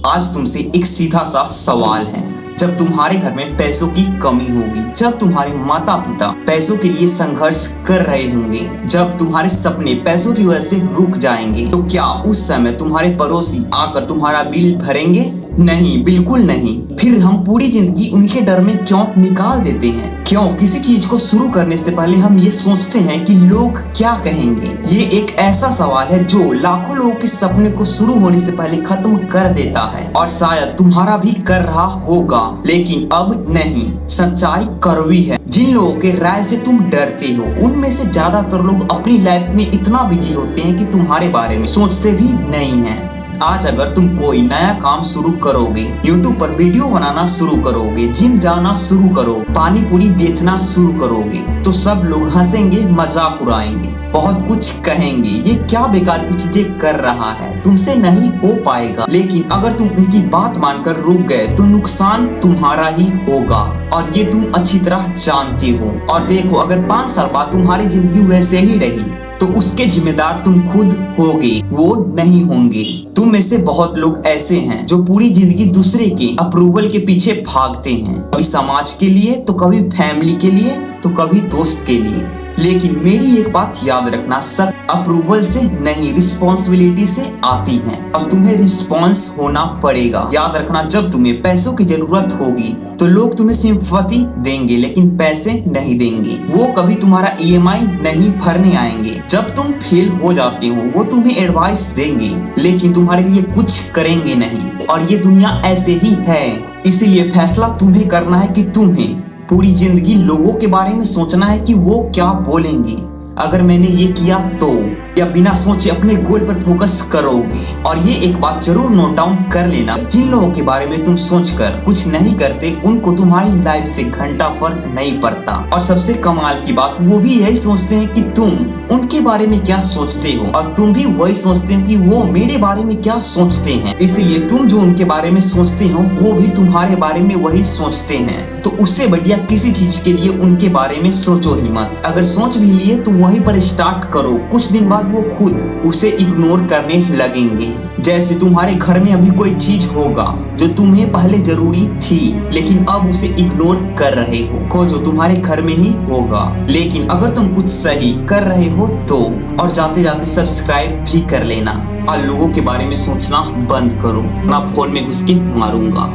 आज तुमसे एक सीधा सा सवाल है। जब तुम्हारे घर में पैसों की कमी होगी, जब तुम्हारे माता पिता पैसों के लिए संघर्ष कर रहे होंगे, जब तुम्हारे सपने पैसों की वजह से रुक जाएंगे, तो क्या उस समय तुम्हारे पड़ोसी आकर तुम्हारा बिल भरेंगे? नहीं, बिल्कुल नहीं। फिर हम पूरी जिंदगी उनके डर में क्यों निकाल देते हैं? क्यों किसी चीज को शुरू करने से पहले हम ये सोचते हैं कि लोग क्या कहेंगे? ये एक ऐसा सवाल है जो लाखों लोगों के सपने को शुरू होने से पहले खत्म कर देता है, और शायद तुम्हारा भी कर रहा होगा, लेकिन अब नहीं। सच्चाई कड़वी है। जिन लोगों के राय से तुम डरते हो, उनमें से ज्यादातर लोग अपनी लाइफ में इतना बिजी होते हैं कि तुम्हारे बारे में सोचते भी नहीं हैं। आज अगर तुम कोई नया काम शुरू करोगे, YouTube पर वीडियो बनाना शुरू करोगे, जिम जाना शुरू करो, पानी पूरी बेचना शुरू करोगे, तो सब लोग हंसेंगे, मजाक उड़ाएंगे, बहुत कुछ कहेंगे, ये क्या बेकार की चीजें कर रहा है, तुमसे नहीं हो पाएगा। लेकिन अगर तुम उनकी बात मानकर रुक गए तो नुकसान तुम्हारा ही होगा, और ये तुम अच्छी तरह जानते हो। और देखो, अगर 5 साल बाद तुम्हारी जिंदगी वैसे ही रही तो उसके जिम्मेदार तुम खुद होगे, वो नहीं होंगे। तुम में से बहुत लोग ऐसे हैं जो पूरी जिंदगी दूसरे के अप्रूवल के पीछे भागते हैं, कभी समाज के लिए, तो कभी फैमिली के लिए, तो कभी दोस्त के लिए। लेकिन मेरी एक बात याद रखना, सब अप्रूवल से नहीं, रिस्पॉन्सिबिलिटी से आती है, और तुम्हें रिस्पॉन्स होना पड़ेगा। याद रखना, जब तुम्हें पैसों की जरूरत होगी तो लोग तुम्हें सिंपैथी देंगे, लेकिन पैसे नहीं देंगे। वो कभी तुम्हारा EMI नहीं भरने आएंगे। जब तुम फेल हो जाते हो, वो तुम्हें एडवाइस देंगे, लेकिन तुम्हारे लिए कुछ करेंगे नहीं। और ये दुनिया ऐसे ही है। इसीलिए फैसला तुम्हें करना है कि तुम्हें पूरी जिंदगी लोगों के बारे में सोचना है कि वो क्या बोलेंगे अगर मैंने ये किया तो, या बिना सोचे अपने गोल पर फोकस करोगे। और ये एक बात जरूर नोट डाउन कर लेना, जिन लोगों के बारे में तुम सोचकर कुछ नहीं करते, उनको तुम्हारी लाइफ से घंटा फर्क नहीं पड़ता। और सबसे कमाल की बात, वो भी यही सोचते हैं कि तुम उनके बारे में क्या सोचते हो, और तुम भी वही सोचते हो कि वो मेरे बारे में क्या सोचते हैं। इसलिए तुम जो उनके बारे में सोचते हो, वो भी तुम्हारे बारे में वही सोचते हैं। तो उससे बढ़िया किसी चीज के लिए उनके बारे में सोचो ही मत। अगर सोच भी लिए तो वहीं पर स्टार्ट करो। कुछ दिन बाद वो खुद उसे इग्नोर करने लगेंगे। जैसे तुम्हारे घर में अभी कोई चीज होगा जो तुम्हें पहले जरूरी थी, लेकिन अब उसे इग्नोर कर रहे हो, खोजो, तुम्हारे घर में ही होगा। लेकिन अगर तुम कुछ सही कर रहे हो तो, और जाते जाते सब्सक्राइब भी कर लेना। और लोगों के बारे में सोचना बंद करो। अपना फोन में घुस के मारूंगा।